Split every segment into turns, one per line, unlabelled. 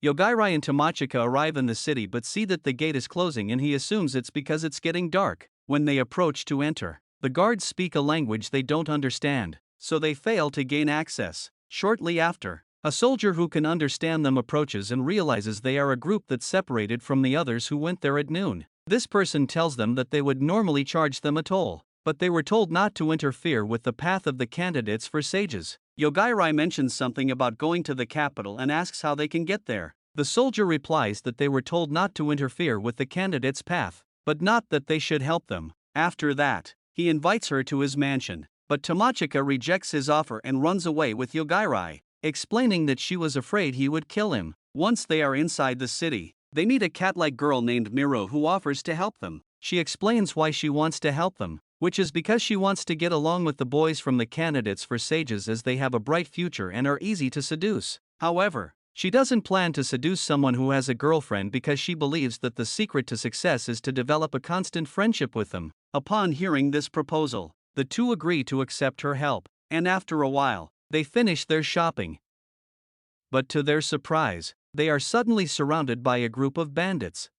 Yogairai and Tomochika arrive in the city but see that the gate is closing and he assumes it's because it's getting dark. When they approach to enter, the guards speak a language they don't understand, so they fail to gain access. Shortly after, a soldier who can understand them approaches and realizes they are a group that's separated from the others who went there at noon. This person tells them that they would normally charge them a toll, but they were told not to interfere with the path of the candidates for sages. Yogairai mentions something about going to the capital and asks how they can get there. The soldier replies that they were told not to interfere with the candidates' path, but not that they should help them. After that, he invites her to his mansion, but Tomochika rejects his offer and runs away with Yogairai, explaining that she was afraid he would kill him. Once they are inside the city, they meet a cat-like girl named Miru who offers to help them. She explains why she wants to help them, which is because she wants to get along with the boys from the candidates for sages as they have a bright future and are easy to seduce. However, she doesn't plan to seduce someone who has a girlfriend because she believes that the secret to success is to develop a constant friendship with them. Upon hearing this proposal, the two agree to accept her help, and after a while, they finish their shopping. But to their surprise, they are suddenly surrounded by a group of bandits.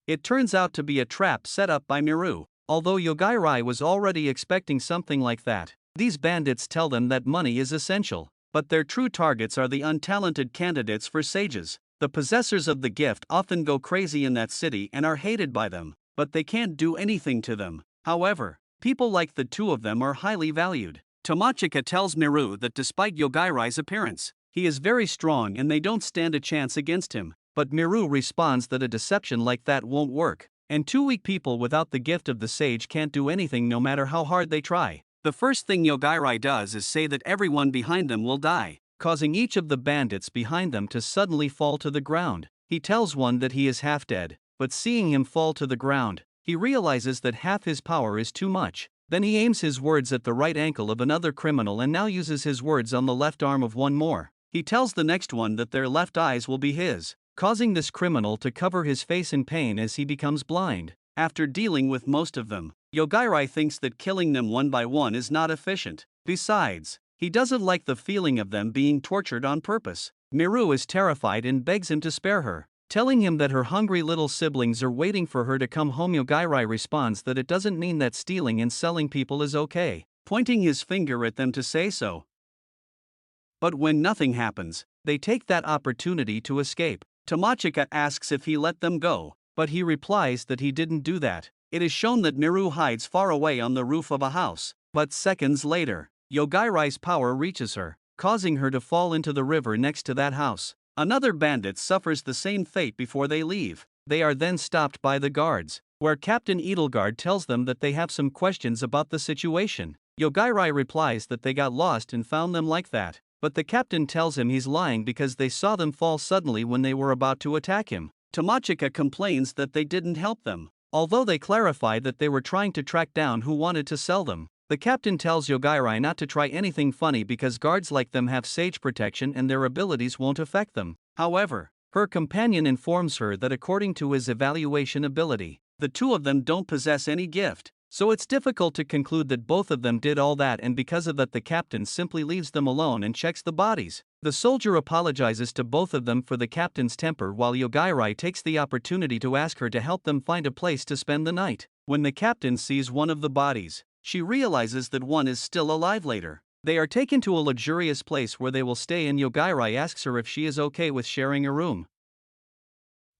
It turns out to be a trap set up by Miru. Although Yogairai was already expecting something like that, these bandits tell them that money is essential, but their true targets are the untalented candidates for sages. The possessors of the gift often go crazy in that city and are hated by them, but they can't do anything to them. However, people like the two of them are highly valued. Tomochika tells Miru that despite Yogairai's appearance, he is very strong and they don't stand a chance against him, but Miru responds that a deception like that won't work, and two weak people without the gift of the sage can't do anything no matter how hard they try. The first thing Yogairai does is say that everyone behind them will die, causing each of the bandits behind them to suddenly fall to the ground. He tells one that he is half dead, but seeing him fall to the ground, he realizes that half his power is too much. Then he aims his words at the right ankle of another criminal and now uses his words on the left arm of one more. He tells the next one that their left eyes will be his, causing this criminal to cover his face in pain as he becomes blind. After dealing with most of them, Yogairai thinks that killing them one by one is not efficient. Besides, he doesn't like the feeling of them being tortured on purpose. Miru is terrified and begs him to spare her, telling him that her hungry little siblings are waiting for her to come home. Yogairai responds that it doesn't mean that stealing and selling people is okay, pointing his finger at them to say so. But when nothing happens, they take that opportunity to escape. Tomochika asks if he let them go, but he replies that he didn't do that. It is shown that Miru hides far away on the roof of a house, but seconds later, Yogairai's power reaches her, causing her to fall into the river next to that house. Another bandit suffers the same fate before they leave. They are then stopped by the guards, where Captain Edelgard tells them that they have some questions about the situation. Yogairai replies that they got lost and found them like that, but the captain tells him he's lying because they saw them fall suddenly when they were about to attack him. Tomochika complains that they didn't help them, although they clarify that they were trying to track down who wanted to sell them. The captain tells Yogairai not to try anything funny because guards like them have sage protection and their abilities won't affect them. However, her companion informs her that according to his evaluation ability, the two of them don't possess any gift, so it's difficult to conclude that both of them did all that, and because of that the captain simply leaves them alone and checks the bodies. The soldier apologizes to both of them for the captain's temper while Yogairai takes the opportunity to ask her to help them find a place to spend the night. When the captain sees one of the bodies, she realizes that one is still alive. Later, they are taken to a luxurious place where they will stay and Yogairai asks her if she is okay with sharing a room.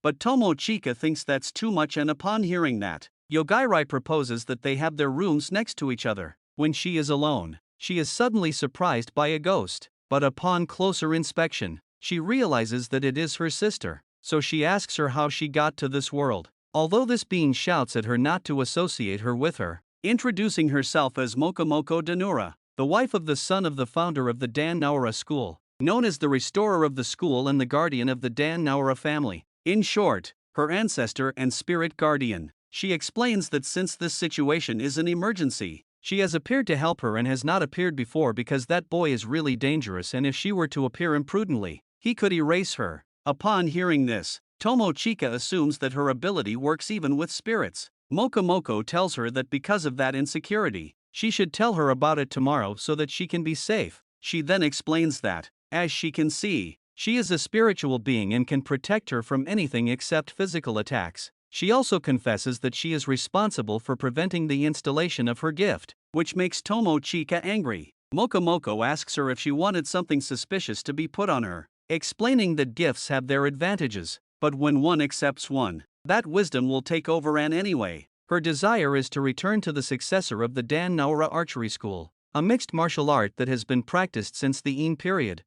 But Tomochika thinks that's too much, and upon hearing that, Yogairai proposes that they have their rooms next to each other. When she is alone, she is suddenly surprised by a ghost, but upon closer inspection, she realizes that it is her sister, so she asks her how she got to this world. Although this being shouts at her not to associate her with her, introducing herself as Mokomoko Danura, the wife of the son of the founder of the Dan Naura school, known as the restorer of the school and the guardian of the Dan Naura family. In short, her ancestor and spirit guardian. She explains that since this situation is an emergency, she has appeared to help her and has not appeared before because that boy is really dangerous, and if she were to appear imprudently, he could erase her. Upon hearing this, Tomochika assumes that her ability works even with spirits. Mokomoko tells her that because of that insecurity, she should tell her about it tomorrow so that she can be safe. She then explains that, as she can see, She is a spiritual being and can protect her from anything except physical attacks. She also confesses that she is responsible for preventing the installation of her gift, which makes Tomochika angry. Mokomoko asks her if she wanted something suspicious to be put on her, explaining that gifts have their advantages, but when one accepts one, that wisdom will take over anyway. Her desire is to return to the successor of the Dan Naora Archery School, a mixed martial art that has been practiced since the Ean period.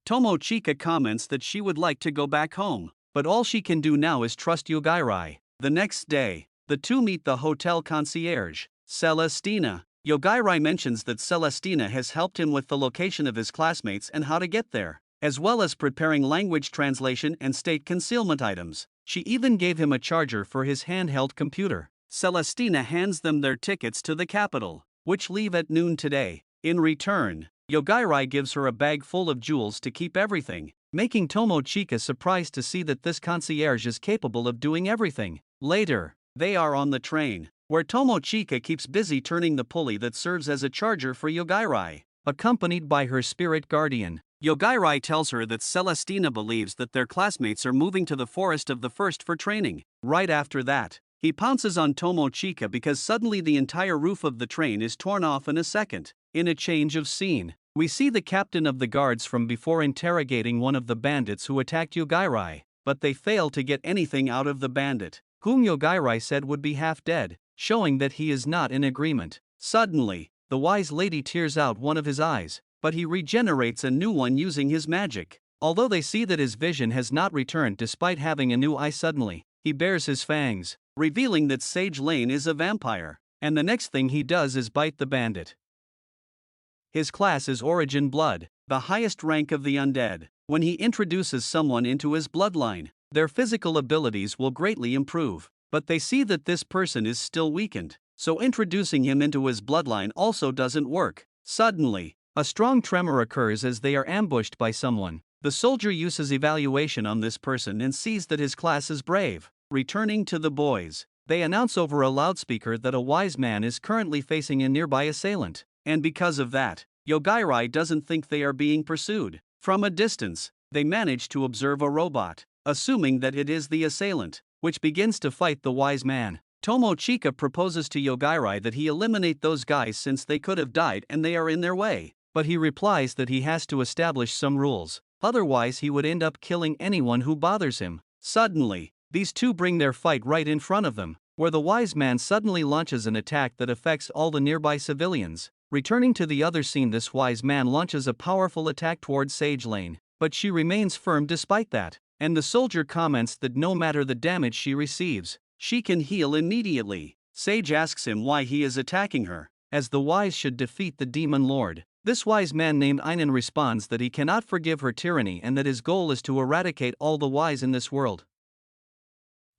Tomochika comments that she would like to go back home, but all she can do now is trust Yogairai. The next day, the two meet the hotel concierge, Celestina. Yogairai mentions that Celestina has helped him with the location of his classmates and how to get there, as well as preparing language translation and state concealment items. She even gave him a charger for his handheld computer. Celestina hands them their tickets to the capital, which leave at noon today. In return, Yogairai gives her a bag full of jewels to keep everything, making Tomochika surprised to see that this concierge is capable of doing everything. Later, they are on the train, where Tomochika keeps busy turning the pulley that serves as a charger for Yogairai. Accompanied by her spirit guardian, Yogairai tells her that Celestina believes that their classmates are moving to the Forest of the First for training. Right after that, he pounces on Tomochika because suddenly the entire roof of the train is torn off in a second. In a change of scene, we see the captain of the guards from before interrogating one of the bandits who attacked Yogairai, but they fail to get anything out of the bandit, whom Yogairai said would be half dead, showing that he is not in agreement. Suddenly, the wise lady tears out one of his eyes, but he regenerates a new one using his magic. Although they see that his vision has not returned despite having a new eye suddenly, he bares his fangs, revealing that Sage Lane is a vampire, and the next thing he does is bite the bandit. His class is Origin Blood, the highest rank of the undead. When he introduces someone into his bloodline, their physical abilities will greatly improve, but they see that this person is still weakened, so introducing him into his bloodline also doesn't work. Suddenly, a strong tremor occurs as they are ambushed by someone. The soldier uses evaluation on this person and sees that his class is brave. Returning to the boys, they announce over a loudspeaker that a wise man is currently facing a nearby assailant, and because of that, Yogairai doesn't think they are being pursued. From a distance, they manage to observe a robot, assuming that it is the assailant, which begins to fight the wise man. Tomochika proposes to Yogairai that he eliminate those guys since they could have died and they are in their way, but he replies that he has to establish some rules, otherwise he would end up killing anyone who bothers him. Suddenly, these two bring their fight right in front of them, where the wise man suddenly launches an attack that affects all the nearby civilians. Returning to the other scene, this wise man launches a powerful attack towards Sage Lane, but she remains firm despite that, and the soldier comments that no matter the damage she receives, she can heal immediately. Sage asks him why he is attacking her, as the wise should defeat the demon lord. This wise man named Einan responds that he cannot forgive her tyranny and that his goal is to eradicate all the wise in this world.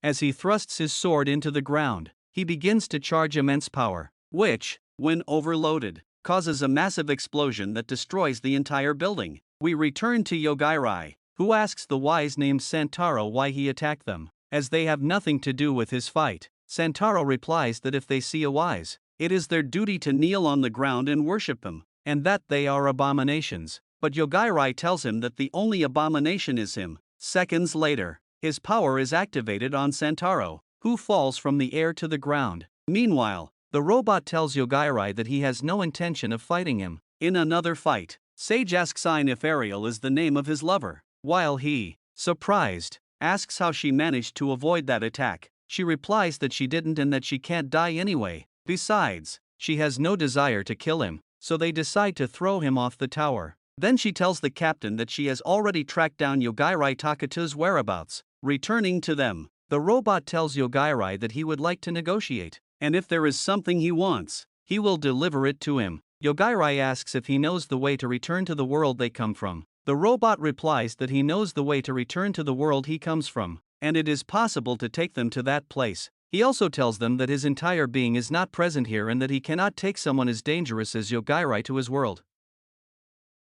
As he thrusts his sword into the ground, he begins to charge immense power, which, when overloaded, causes a massive explosion that destroys the entire building. We return to Yogairai, who asks the wise named Santaro why he attacked them, as they have nothing to do with his fight. Santaro replies that if they see a wise, it is their duty to kneel on the ground and worship them, and that they are abominations. But Yogairai tells him that the only abomination is him. Seconds later, his power is activated on Santaro, who falls from the air to the ground. Meanwhile, the robot tells Yogairai that he has no intention of fighting him. In another fight, Sage asks Ain if Ariel is the name of his lover, while he, surprised, asks how she managed to avoid that attack. She replies that she didn't and that she can't die anyway. Besides, she has no desire to kill him, so they decide to throw him off the tower. Then she tells the captain that she has already tracked down Yogairai Takato's whereabouts. Returning to them, the robot tells Yogairai that he would like to negotiate, and if there is something he wants, he will deliver it to him. Yogairai asks if he knows the way to return to the world they come from. The robot replies that he knows the way to return to the world he comes from, and it is possible to take them to that place. He also tells them that his entire being is not present here and that he cannot take someone as dangerous as Yogairai to his world.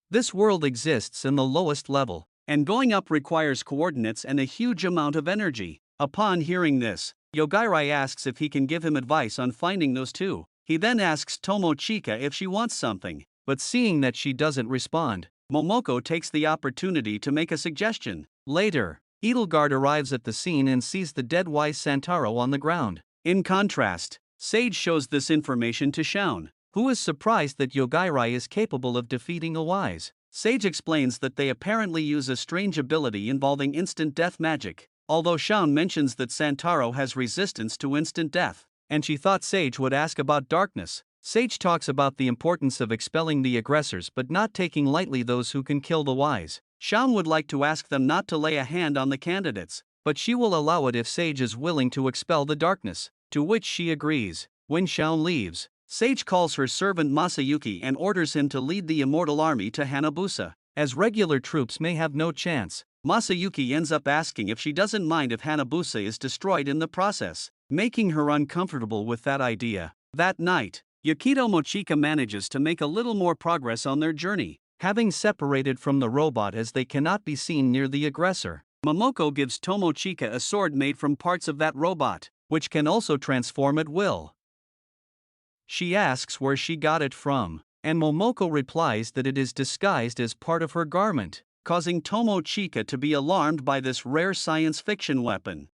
This world exists in the lowest level, and going up requires coordinates and a huge amount of energy. Upon hearing this, Yogairai asks if he can give him advice on finding those two. He then asks Tomochika if she wants something, but seeing that she doesn't respond, Momoko takes the opportunity to make a suggestion. Later, Edelgard arrives at the scene and sees the dead wise Santaro on the ground. In contrast, Sage shows this information to Shaun, who is surprised that Yogairai is capable of defeating a wise. Sage explains that they apparently use a strange ability involving instant death magic, although Shaun mentions that Santaro has resistance to instant death, and she thought Sage would ask about darkness. Sage talks about the importance of expelling the aggressors but not taking lightly those who can kill the wise. Shaun would like to ask them not to lay a hand on the candidates, but she will allow it if Sage is willing to expel the darkness, to which she agrees. When Shaun leaves, Sage calls her servant Masayuki and orders him to lead the immortal army to Hanabusa. As regular troops may have no chance, Masayuki ends up asking if she doesn't mind if Hanabusa is destroyed in the process, making her uncomfortable with that idea. That night, Yukito Mochika manages to make a little more progress on their journey, having separated from the robot as they cannot be seen near the aggressor. Momoko gives Tomochika a sword made from parts of that robot, which can also transform at will. She asks where she got it from, and Momoko replies that it is disguised as part of her garment, causing Tomochika to be alarmed by this rare science fiction weapon.